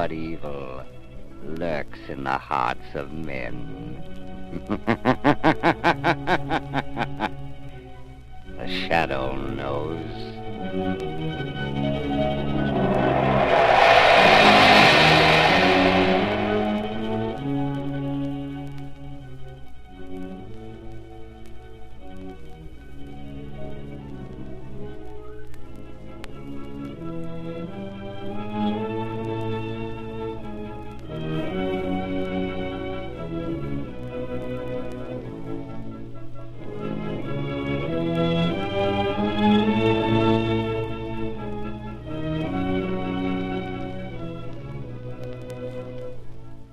but evil lurks in the hearts of men. The shadow knows.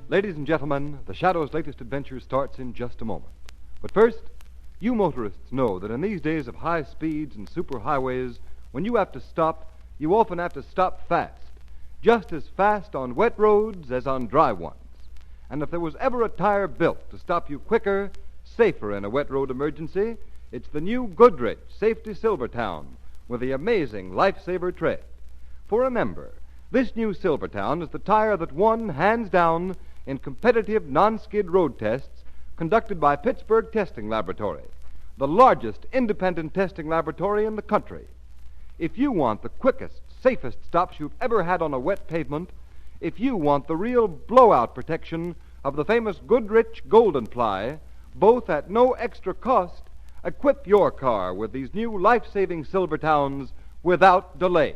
Ladies and gentlemen, the Shadow's latest adventure starts in just a moment. But first, you motorists know that in these days of high speeds and superhighways, when you have to stop, you often have to stop fast. Just as fast on wet roads as on dry ones. And if there was ever a tire built to stop you quicker, safer in a wet road emergency, it's the new Goodrich Safety Silvertown with the amazing Lifesaver tread. For remember, this new Silvertown is the tire that won, hands down, in competitive non-skid road tests conducted by Pittsburgh Testing Laboratory, the largest independent testing laboratory in the country. If you want the quickest, safest stops you've ever had on a wet pavement, if you want the real blowout protection of the famous Goodrich Golden Ply, both at no extra cost, equip your car with these new life-saving Silvertowns without delay.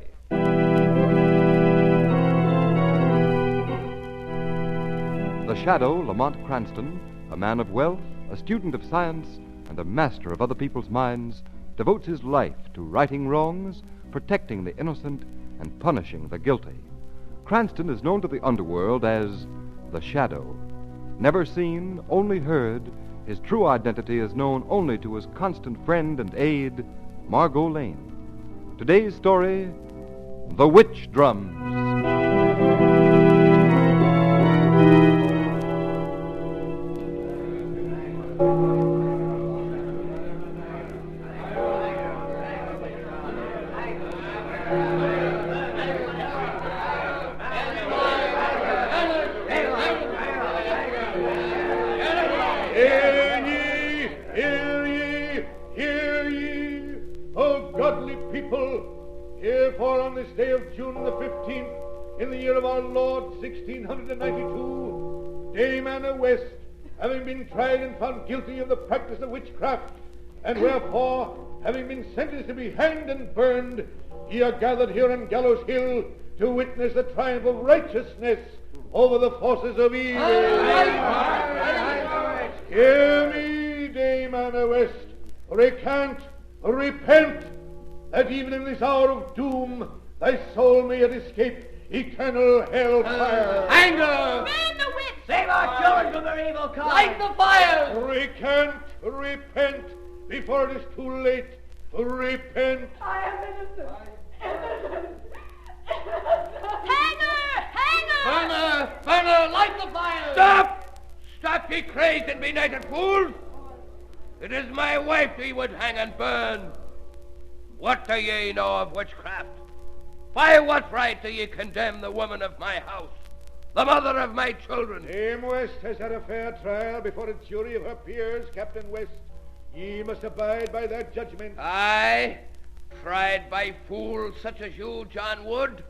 The Shadow, Lamont Cranston, a man of wealth, a student of science, and a master of other people's minds, devotes his life to righting wrongs, protecting the innocent, and punishing the guilty. Cranston is known to the underworld as the Shadow. Never seen, only heard, his true identity is known only to his constant friend and aide, Margot Lane. Today's story, The Witch Drums. Herefore, on this day of June the 15th, in the year of our Lord, 1692, Dame Anna West, having been tried and found guilty of the practice of witchcraft, and wherefore, having been sentenced to be hanged and burned, ye are gathered here on Gallows Hill to witness the triumph of righteousness over the forces of evil. Hear me, Dame Anna West, recant, repent, that even in this hour of doom, thy soul may yet escape eternal hellfire. Anger! Man the witch! Save our children from their evil cause! Light the fire! Recant, repent, before it is too late. Repent. I am innocent. Hanger! Hanger! Burner, light the fire! Stop! Stop, ye crazed and benighted fools! It is my wife ye would hang and burn. What do ye know of witchcraft? By what right do ye condemn the woman of my house, the mother of my children? Dame West has had a fair trial before a jury of her peers, Captain West. Ye must abide by their judgment. Aye, tried by fools such as you, John Wood,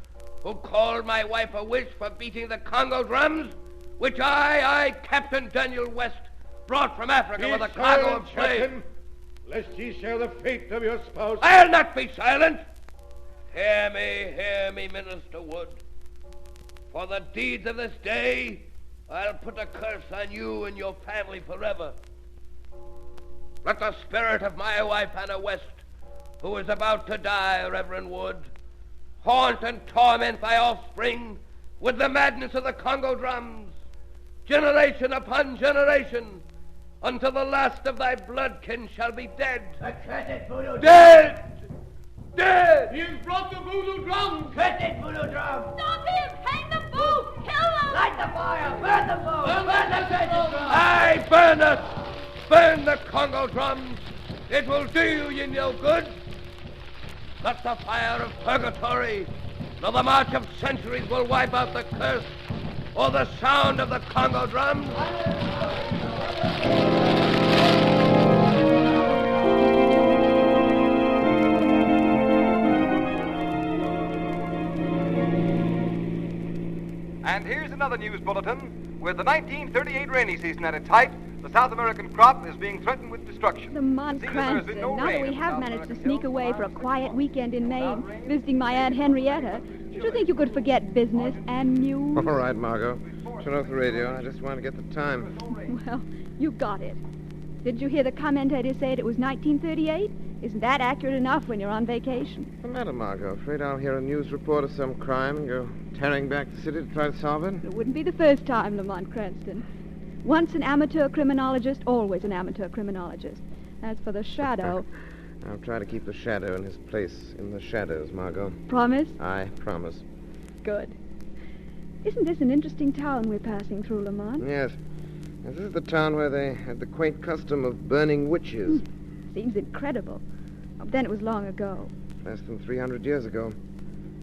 who called my wife a witch for beating the Congo drums, which I, Captain Daniel West, brought from Africa with a cargo of slaves. Lest ye share the fate of your spouse. I'll not be silent. Hear me, Minister Wood. For the deeds of this day, I'll put a curse on you and your family forever. Let the spirit of my wife, Anna West, who is about to die, Reverend Wood, haunt and torment thy offspring with the madness of the Congo drums, generation upon generation, until the last of thy bloodkin shall be dead. Accursed voodoo dead! Dead! He has brought the voodoo drums! Accursed voodoo drums! Stop him! Hang the fool! Kill him! Light the fire! Burn the fool! Burn the accursed drums! Aye, burn us! Burn the Congo drums! It will do you no good. Not the fire of purgatory, nor the march of centuries will wipe out the curse or the sound of the Congo drums? And here's another news bulletin. With the 1938 rainy season at its height, the South American crop is being threatened with destruction. Lamont Cranston, now that we have managed to sneak away for a quiet weekend in Maine, visiting my Aunt Henrietta, did you think you could forget business and news? All right, Margot. Turn off the radio. I just want to get the time. Well, you got it. Did you hear the commentator say it was 1938? Isn't that accurate enough when you're on vacation? What's the matter, Margot? Afraid I'll hear a news report of some crime and go tearing back the city to try to solve it? It wouldn't be the first time, Lamont Cranston. Once an amateur criminologist, always an amateur criminologist. As for the shadow... I'll try to keep the shadow in his place in the shadows, Margot. Promise? I promise. Good. Isn't this an interesting town we're passing through, Lamont? Yes. This is the town where they had the quaint custom of burning witches. Seems incredible. But then it was long ago. Less than 300 years ago.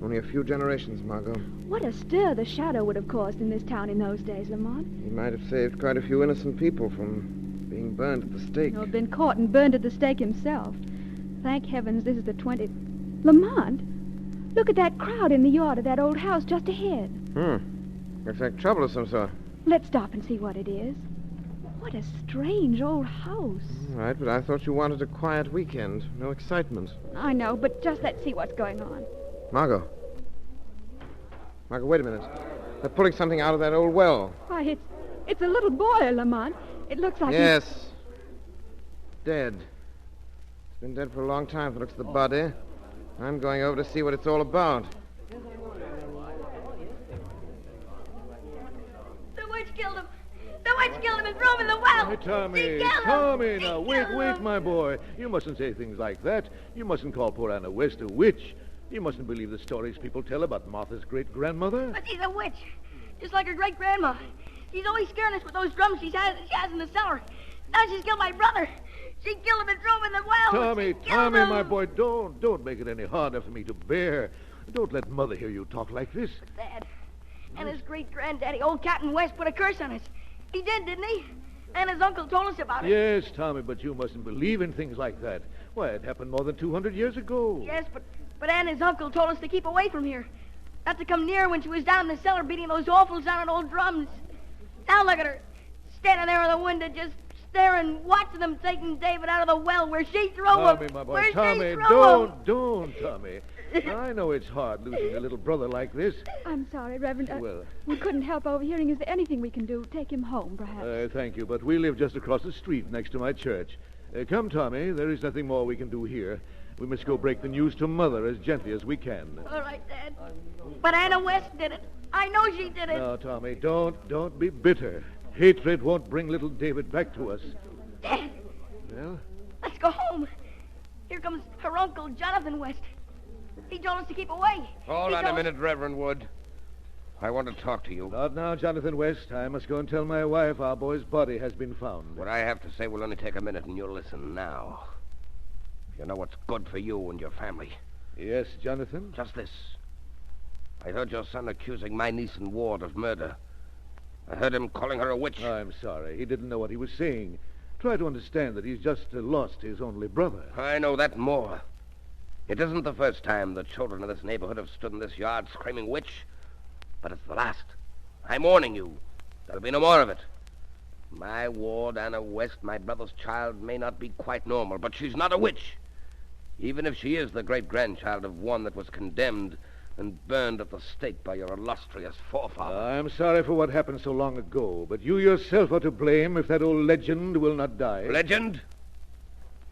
Only a few generations, Margot. What a stir the shadow would have caused in this town in those days, Lamont. He might have saved quite a few innocent people from being burned at the stake. Or been caught and burned at the stake himself. Thank heavens this is the 20th... Lamont, look at that crowd in the yard of that old house just ahead. Looks like trouble of some sort. Let's stop and see what it is. What a strange old house. All right, but I thought you wanted a quiet weekend. No excitement. I know, but just let's see what's going on. Margot, wait a minute. They're pulling something out of that old well. Why, it's a little boy, Lamont. It looks like... Yes. Dead. It's been dead for a long time, if it looks at the body. I'm going over to see what it's all about. The witch killed him. The witch killed him and threw him in the well. Hey, Tommy, She killed him. Tommy, She now, killed wait, him. my boy. You mustn't say things like that. You mustn't call poor Anna West a witch. You mustn't believe the stories people tell about Martha's great-grandmother. But she's a witch, just like her great-grandma. She's always scaring us with those drums she has in the cellar. Now she's killed my brother. She killed him and threw him in the well. Tommy, She killed him. my boy, don't make it any harder for me to bear. Don't let Mother hear you talk like this. Dad, and his great-granddaddy, old Captain West, put a curse on us. He did, didn't he? And his uncle told us about it. Yes, Tommy, but you mustn't believe in things like that. Why, it happened more than 200 years ago. Yes, but Ann and his uncle told us to keep away from here. Not to come near when she was down in the cellar beating those awful sounding old drums. Now look at her, standing there in the window just staring, watching them taking David out of the well where she threw him. Tommy, my boy, Where Tommy, she threw him. don't, Tommy. I know it's hard losing a little brother like this. I'm sorry, Reverend. Well. We couldn't help overhearing. Is there anything we can do? Take him home, perhaps. Thank you, but we live just across the street next to my church. Come, Tommy, there is nothing more we can do here. We must go break the news to Mother as gently as we can. All right, Dad. But Anna West did it. I know she did it. Now, Tommy, don't be bitter. Hatred won't bring little David back to us. Dad, Well? let's go home. Here comes her uncle, Jonathan West. He told us to keep away. Hold He on a told- minute, Reverend Wood. I want to talk to you. Not now, Jonathan West. I must go and tell my wife our boy's body has been found. What I have to say will only take a minute, and you'll listen now. You know what's good for you and your family. Yes, Jonathan? Just this. I heard your son accusing my niece and ward of murder. I heard him calling her a witch. I'm sorry. He didn't know what he was saying. Try to understand that he's just lost his only brother. I know that and more. It isn't the first time the children of this neighborhood have stood in this yard screaming witch, but it's the last. I'm warning you. There'll be no more of it. My ward, Anna West, my brother's child, may not be quite normal, but she's not a witch. Even if she is the great-grandchild of one that was condemned and burned at the stake by your illustrious forefather. I'm sorry for what happened so long ago, but you yourself are to blame if that old legend will not die. Legend?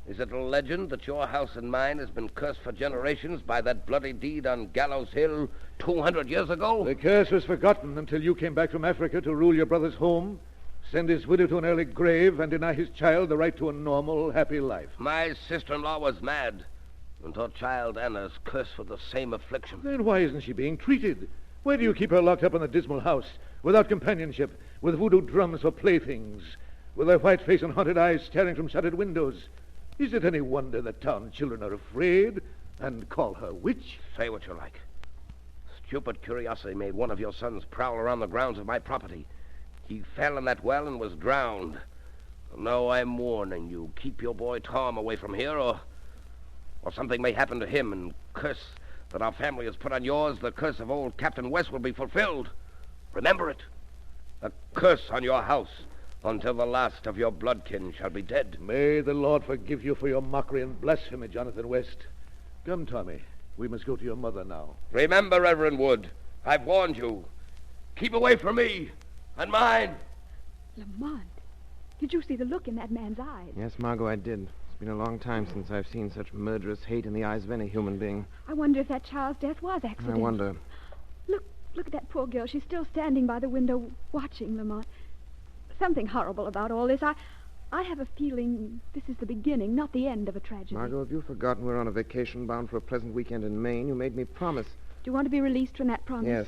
Is it a legend that your house and mine has been cursed for generations by that bloody deed on Gallows Hill 200 years ago? The curse was forgotten until you came back from Africa to rule your brother's home, send his widow to an early grave, and deny his child the right to a normal, happy life. My sister-in-law was mad, and her child Anna's cursed with the same affliction. Then why isn't she being treated? Why do you keep her locked up in a dismal house, without companionship, with voodoo drums for playthings, with her white face and haunted eyes staring from shuttered windows? Is it any wonder that town children are afraid and call her witch? Say what you like. This stupid curiosity made one of your sons prowl around the grounds of my property. He fell in that well and was drowned. No, I'm warning you. Keep your boy Tom away from here, or something may happen to him, and curse that our family has put on yours, the curse of old Captain West will be fulfilled. Remember it. A curse on your house until the last of your bloodkin shall be dead. May the Lord forgive you for your mockery and blasphemy, Jonathan West. Come, Tommy. We must go to your mother now. Remember, Reverend Wood, I've warned you. Keep away from me and mine. Lamont, did you see the look in that man's eyes? Yes, Margot, I did. It's been a long time since I've seen such murderous hate in the eyes of any human being. I wonder if that child's death was accidental. I wonder. Look at that poor girl. She's still standing by the window watching, Lamont. Something horrible about all this. I have a feeling this is the beginning, not the end of a tragedy. Margot, have you forgotten we're on a vacation bound for a pleasant weekend in Maine? You made me promise. Do you want to be released from that promise?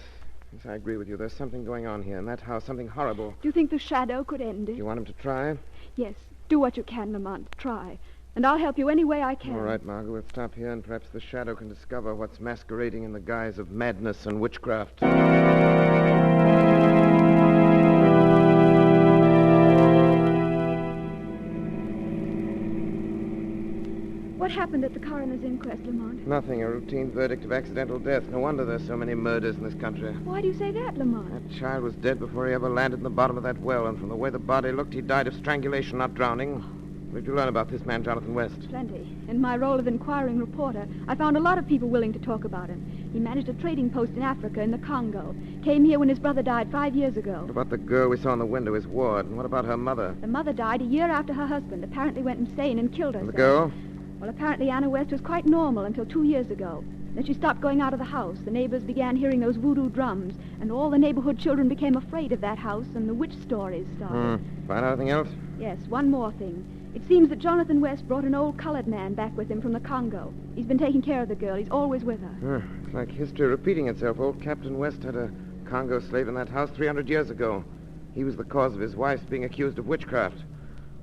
Yes, I agree with you. There's something going on here in that house, something horrible. Do you think the shadow could end it? You want him to try? Yes. Do what you can, Lamont. Try. And I'll help you any way I can. All right, Margot, we'll stop here, and perhaps the shadow can discover what's masquerading in the guise of madness and witchcraft. What happened at the coroner's inquest, Lamont? Nothing. A routine verdict of accidental death. No wonder there's so many murders in this country. Why do you say that, Lamont? That child was dead before he ever landed in the bottom of that well, and from the way the body looked, he died of strangulation, not drowning. What did you learn about this man, Jonathan West? Plenty. In my role of inquiring reporter, I found a lot of people willing to talk about him. He managed a trading post in Africa, in the Congo. Came here when his brother died 5 years ago. What about the girl we saw in the window, his ward? And what about her mother? The mother died a year after her husband apparently went insane and killed herself. And the girl? Well, apparently Anna West was quite normal until 2 years ago. Then she stopped going out of the house. The neighbors began hearing those voodoo drums, and all the neighborhood children became afraid of that house, and the witch stories started. Find out anything else? Yes, one more thing. It seems that Jonathan West brought an old colored man back with him from the Congo. He's been taking care of the girl. He's always with her. It's like history repeating itself. Old Captain West had a Congo slave in that house 300 years ago. He was the cause of his wife's being accused of witchcraft.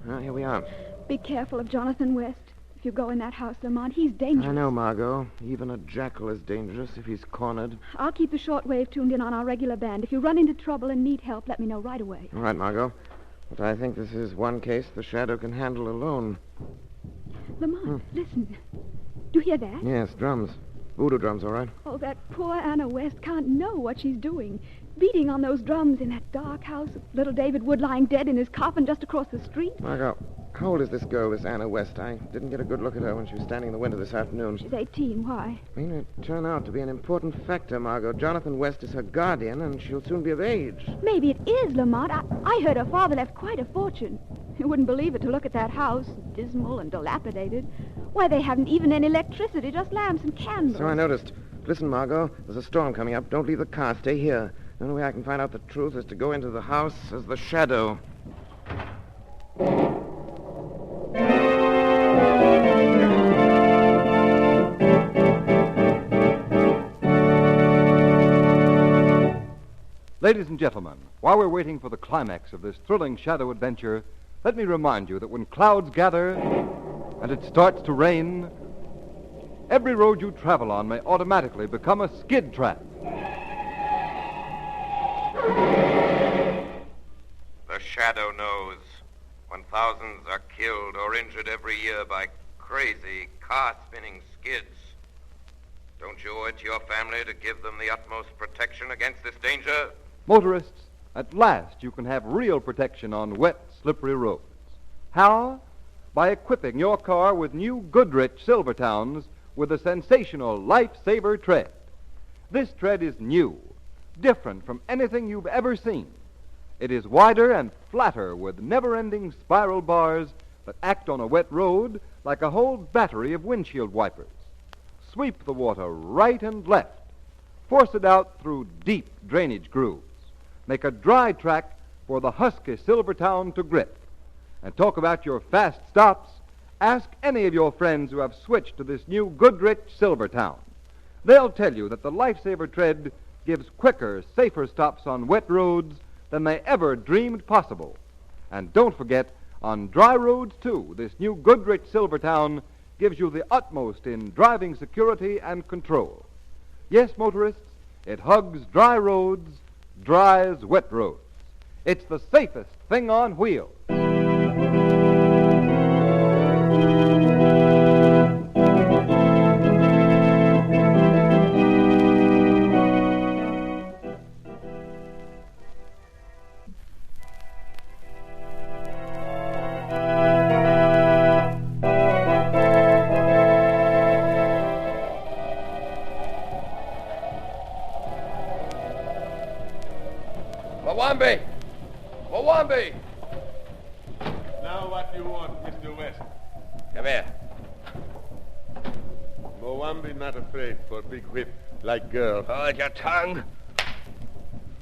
Well, here we are. Be careful of Jonathan West. If you go in that house, Lamont, he's dangerous. I know, Margot. Even a jackal is dangerous if he's cornered. I'll keep the shortwave tuned in on our regular band. If you run into trouble and need help, let me know right away. All right, Margot. But I think this is one case the shadow can handle alone. Lamont, listen. Do you hear that? Yes, drums. Voodoo drums, all right. Oh, that poor Anna West can't know what she's doing. Beating on those drums in that dark house, little David Wood lying dead in his coffin just across the street. Margot, how old is this girl, this Anna West? I didn't get a good look at her when she was standing in the window this afternoon. She's 18. Why? May it turn out to be an important factor, Margot. Jonathan West is her guardian, and she'll soon be of age. Maybe it is, Lamont. I heard her father left quite a fortune. You wouldn't believe it to look at that house, dismal and dilapidated. Why, they haven't even any electricity, just lamps and candles. So I noticed. Listen, Margot, there's a storm coming up. Don't leave the car. Stay here. The only way I can find out the truth is to go into the house as the shadow. Ladies and gentlemen, while we're waiting for the climax of this thrilling shadow adventure, let me remind you that when clouds gather and it starts to rain, every road you travel on may automatically become a skid track. The shadow knows when thousands are killed or injured every year by crazy, car-spinning skids. Don't you owe it to your family to give them the utmost protection against this danger? Motorists, at last you can have real protection on wet, slippery roads. How? By equipping your car with new Goodrich Silvertowns with the sensational Lifesaver tread. This tread is new, different from anything you've ever seen. It is wider and flatter with never-ending spiral bars that act on a wet road like a whole battery of windshield wipers. Sweep the water right and left. Force it out through deep drainage grooves. Make a dry track for the husky Silvertown to grip. And talk about your fast stops. Ask any of your friends who have switched to this new Goodrich Silvertown. They'll tell you that the Lifesaver tread gives quicker, safer stops on wet roads than they ever dreamed possible. And don't forget, on dry roads, too, this new Goodrich Silvertown gives you the utmost in driving security and control. Yes, motorists, It hugs dry roads, dries wet roads. It's the safest thing on wheels. Mwambi! Mwambi! Now what do you want, Mr. West? Come here. Mwambi not afraid for big whip like girl. Hold your tongue.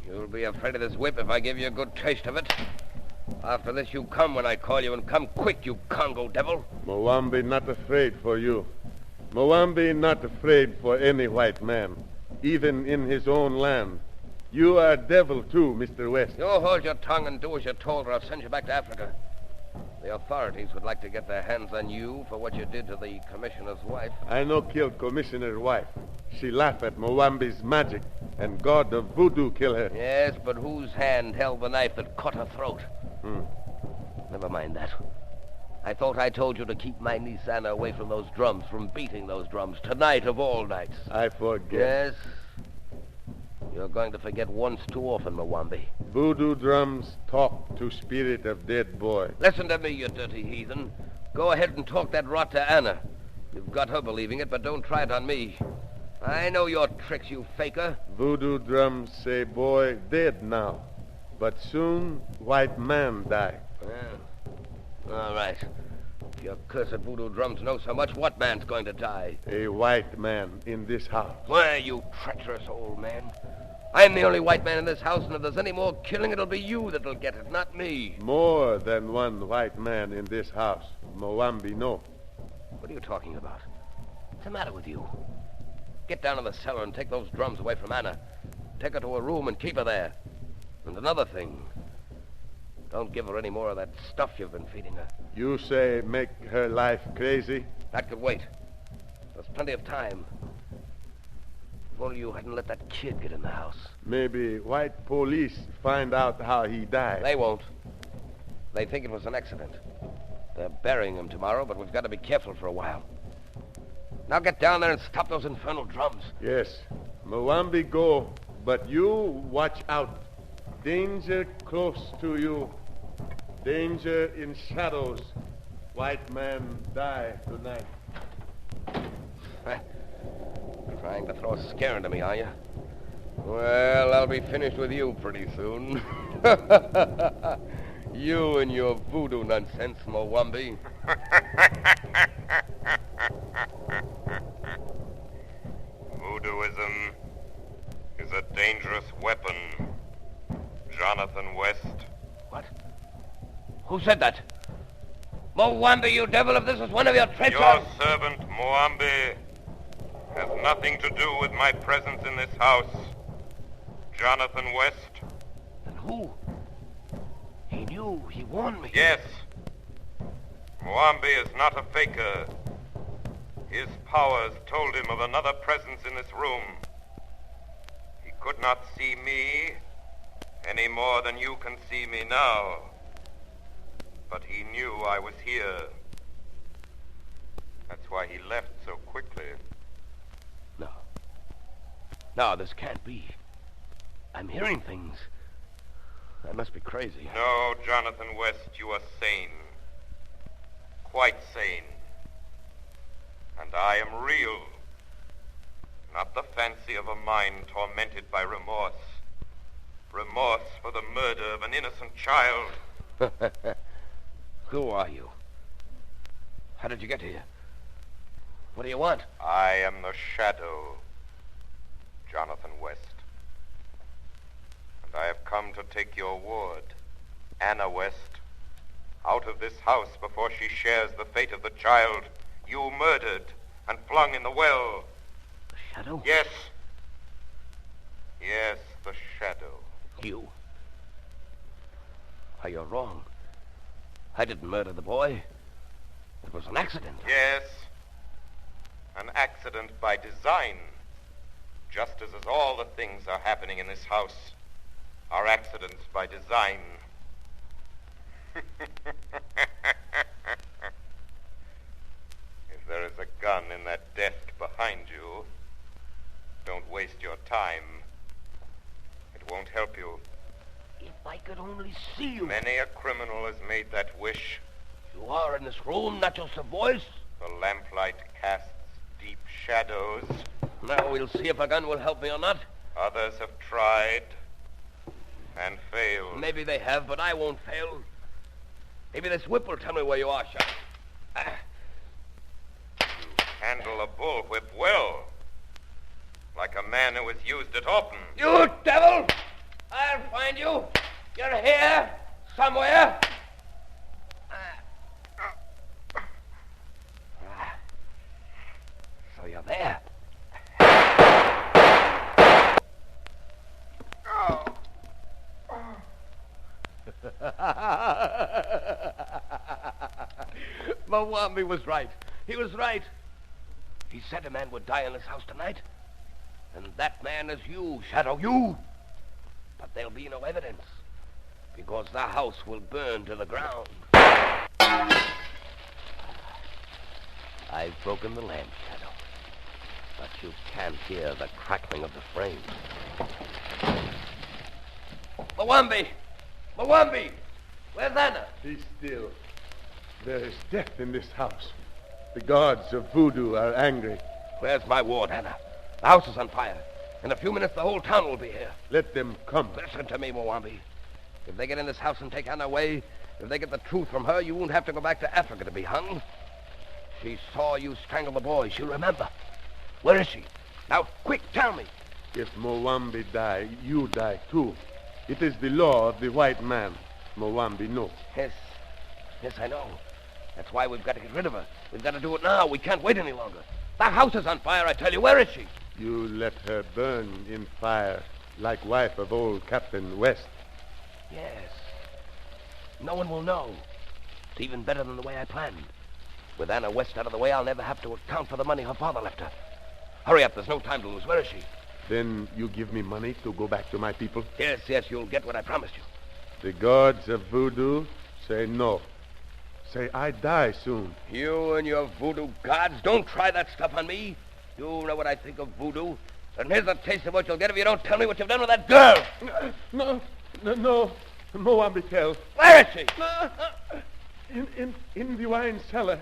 You'll be afraid of this whip if I give you a good taste of it. After this, you come when I call you, and come quick, you Congo devil. Mwambi not afraid for you. Mwambi not afraid for any white man, even in his own land. You are devil too, Mr. West. You hold your tongue and do as you're told, or I'll send you back to Africa. The authorities would like to get their hands on you for what you did to the commissioner's wife. I no kill commissioner's wife. She laugh at Mwambi's magic, and God of voodoo kill her. Yes, but whose hand held the knife that cut her throat? Never mind that. I thought I told you to keep my niece Anna away from those drums, from beating those drums, tonight of all nights. I forget. Yes? You're going to forget once too often, Mwambi. Voodoo drums talk to spirit of dead boy. Listen to me, you dirty heathen. Go ahead and talk that rot to Anna. You've got her believing it, but don't try it on me. I know your tricks, you faker. Voodoo drums say boy dead now, but soon white man die. Well, all right. If your cursed voodoo drums know so much, what man's going to die? A white man in this house. Why, you treacherous old man. I'm the only white man in this house, and if there's any more killing, it'll be you that'll get it, not me. More than one white man in this house. Mwambi no. What are you talking about? What's the matter with you? Get down in the cellar and take those drums away from Anna. Take her to her room and keep her there. And another thing, don't give her any more of that stuff you've been feeding her. You say make her life crazy? That could wait. There's plenty of time. If only you hadn't let that kid get in the house. Maybe white police find out how he died. They won't. They think it was an accident. They're burying him tomorrow, but we've got to be careful for a while. Now get down there and stop those infernal drums. Yes. Mwambi go, but you watch out. Danger close to you. Danger in shadows. White man die tonight. Trying to throw a scare into me, are you? Well, I'll be finished with you pretty soon. You and your voodoo nonsense, Mwambi. Voodooism is a dangerous weapon, Jonathan West. What? Who said that? Mwambi, you devil, if this is one of your treacherous... Your servant, Mwambi, has nothing to do with my presence in this house. Jonathan West. Then who? He knew. He warned me. Yes. Mwambi is not a faker. His powers told him of another presence in this room. He could not see me any more than you can see me now. But he knew I was here. That's why he left so quickly. No, this can't be. I'm hearing things. I must be crazy. No, Jonathan West, you are sane. Quite sane. And I am real. Not the fancy of a mind tormented by remorse. Remorse for the murder of an innocent child. Who are you? How did you get here? What do you want? I am the shadow, Jonathan West. And I have come to take your ward, Anna West, out of this house before she shares the fate of the child you murdered and flung in the well. The shadow? Yes. Yes, the shadow. You? Why, you're wrong. I didn't murder the boy. It was an accident. Yes. An accident by design. just as all the things are happening in this house are accidents by design. If there is a gun in that desk behind you, don't waste your time. It won't help you. If I could only see you. Many a criminal has made that wish. You are in this room, not just a voice. The lamplight casts deep shadows. Now we'll see if a gun will help me or not. Others have tried and failed. Maybe they have, but I won't fail. Maybe this whip will tell me where you are, Shadow. You handle a bullwhip well. Like a man who has used it often. You devil! I'll find you. You're here, somewhere. So you're there. Mwambi was right. He was right. He said a man would die in this house tonight. And that man is you, Shadow, you. But there'll be no evidence, because the house will burn to the ground. I've broken the lamp, Shadow, but you can't hear the crackling of the frame. Mwambi! Mwambi! Where's Anna? Be still. There is death in this house. The gods of voodoo are angry. Where's my ward, Anna? The house is on fire. In a few minutes, the whole town will be here. Let them come. Listen to me, Mwambi. If they get in this house and take Anna away, if they get the truth from her, you won't have to go back to Africa to be hung. She saw you strangle the boy. She'll remember. Where is she? Now, quick, tell me. If Mwambi die, you die too. It is the law of the white man. Mwambi knows. Yes, I know. That's why we've got to get rid of her. We've got to do it now. We can't wait any longer. The house is on fire, I tell you. Where is she? You let her burn in fire, like wife of old Captain West. Yes. No one will know. It's even better than the way I planned. With Anna West out of the way, I'll never have to account for the money her father left her. Hurry up, there's no time to lose. Where is she? Then you give me money to go back to my people? Yes, you'll get what I promised you. The gods of voodoo say no. Say I die soon. You and your voodoo gods, don't try that stuff on me. You know what I think of voodoo. And here's a taste of what you'll get if you don't tell me what you've done with that girl. No. Mwambi tell. Where is she? In the wine cellar.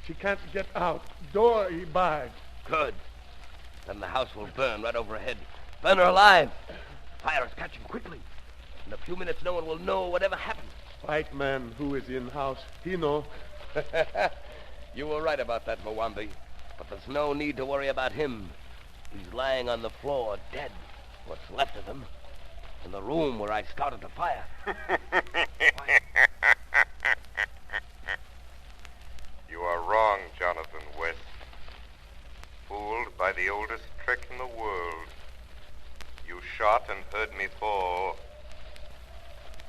She can't get out. Door he barred. Good. Then the house will burn right overhead. Burn her alive. Fire is catching quickly. In a few minutes, no one will know whatever happened. White man who is in house, he know. You were right about that, Mwambi. But there's no need to worry about him. He's lying on the floor, dead. What's left of him. In the room where I started the fire. You are wrong, Jonathan West. Fooled by the oldest trick in the world. You shot and heard me fall.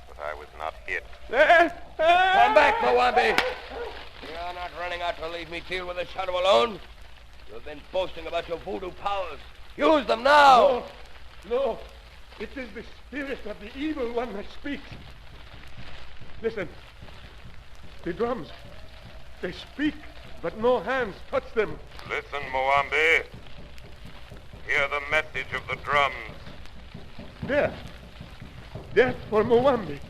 But I was not hit. Come back, Mwambi. You're not running out to leave me deal with the Shadow alone. You've been boasting about your voodoo powers. Use them now. No. It is the spirit of the evil one that speaks. Listen. The drums. They speak, but no hands touch them. Listen, Mwambi. Hear the message of the drums. Death. Death for Mwambi.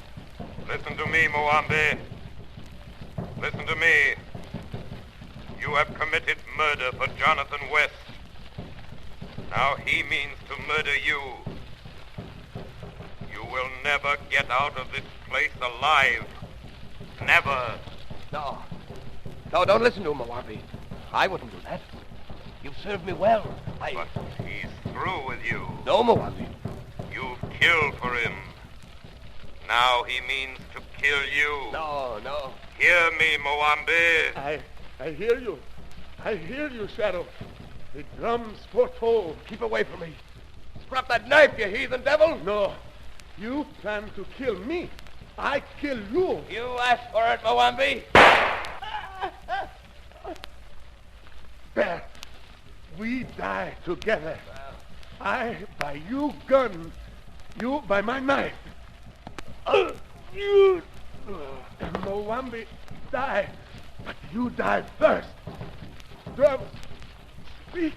Listen to me, Mwambi. Listen to me. You have committed murder for Jonathan West. Now he means to murder you. You will never get out of this place alive. Never. No, don't listen to him, Mwambi. I wouldn't do that. You've served me well. But he's through with you. No, Mwambi. You've killed for him. Now he means to kill you. No. Hear me, Mwambi. I hear you. I hear you, Shadow. The drums foretold. Keep away from me. Drop that knife, you heathen devil. No. You plan to kill me. I kill you. You asked for it, Mwambi. There. We die together. I by you gun, you by my knife. Moambi die, but you die first. Drums, speak.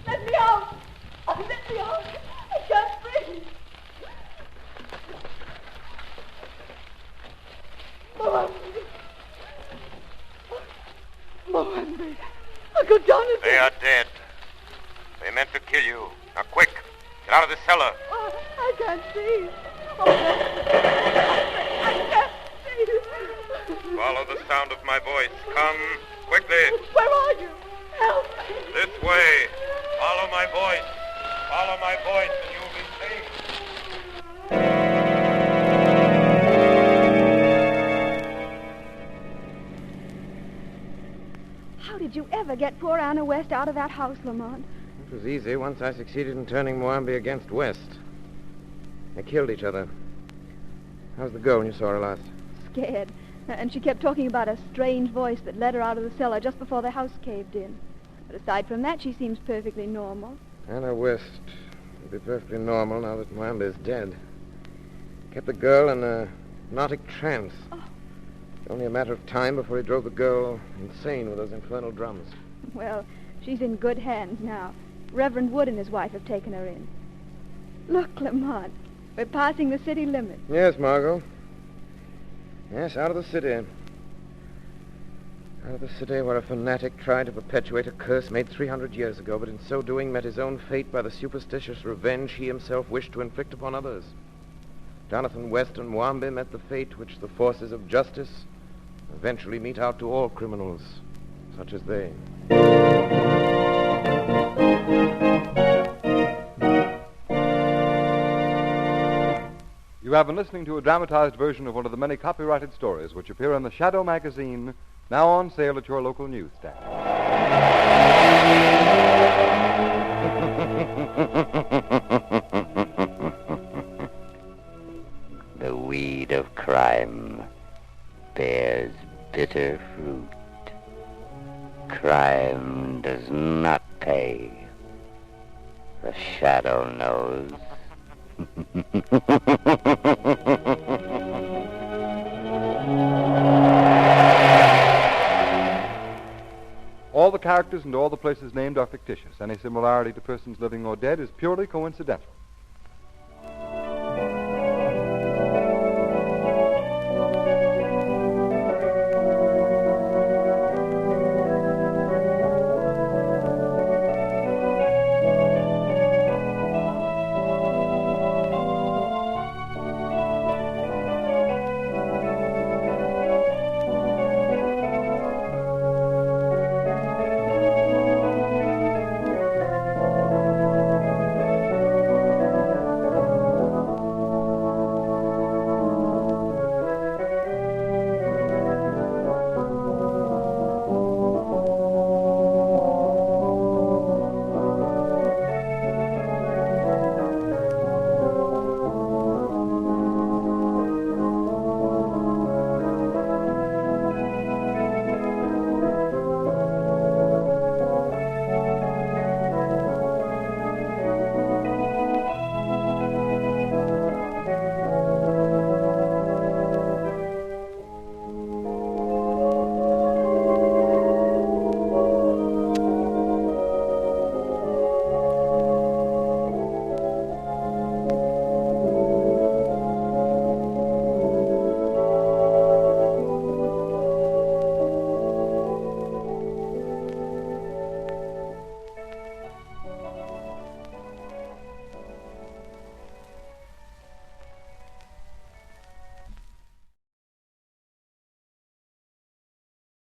Let me out! Oh, let me out! I can't breathe! Moambi! Uncle Jonathan! They are dead. They meant to kill you. Now, quick! Get out of the cellar. Oh, I can't see. Oh, I can't see. Follow the sound of my voice. Come, quickly. Where are you? Help me. This way. Follow my voice. Follow my voice and you'll be safe. How did you ever get poor Anna West out of that house, Lamont? It was easy once I succeeded in turning Moambi against West. They killed each other. How's the girl when you saw her last? Scared. And she kept talking about a strange voice that led her out of the cellar just before the house caved in. But aside from that, she seems perfectly normal. Anna West will be perfectly normal now that Moambi is dead. Kept the girl in a hypnotic trance. Oh. It's only a matter of time before he drove the girl insane with those infernal drums. Well, she's in good hands now. Reverend Wood and his wife have taken her in. Look, Lamont, we're passing the city limit. Yes, Margot. Yes, out of the city. Out of the city where a fanatic tried to perpetuate a curse made 300 years ago, but in so doing met his own fate by the superstitious revenge he himself wished to inflict upon others. Jonathan West and Moambi met the fate which the forces of justice eventually mete out to all criminals, such as they. You have been listening to a dramatized version of one of the many copyrighted stories which appear in the Shadow magazine, now on sale at your local newsstand. The weed of crime bears bitter fruit. Crime does not pay. The shadow knows. All the characters and all the places named are fictitious. Any similarity to persons living or dead is purely coincidental.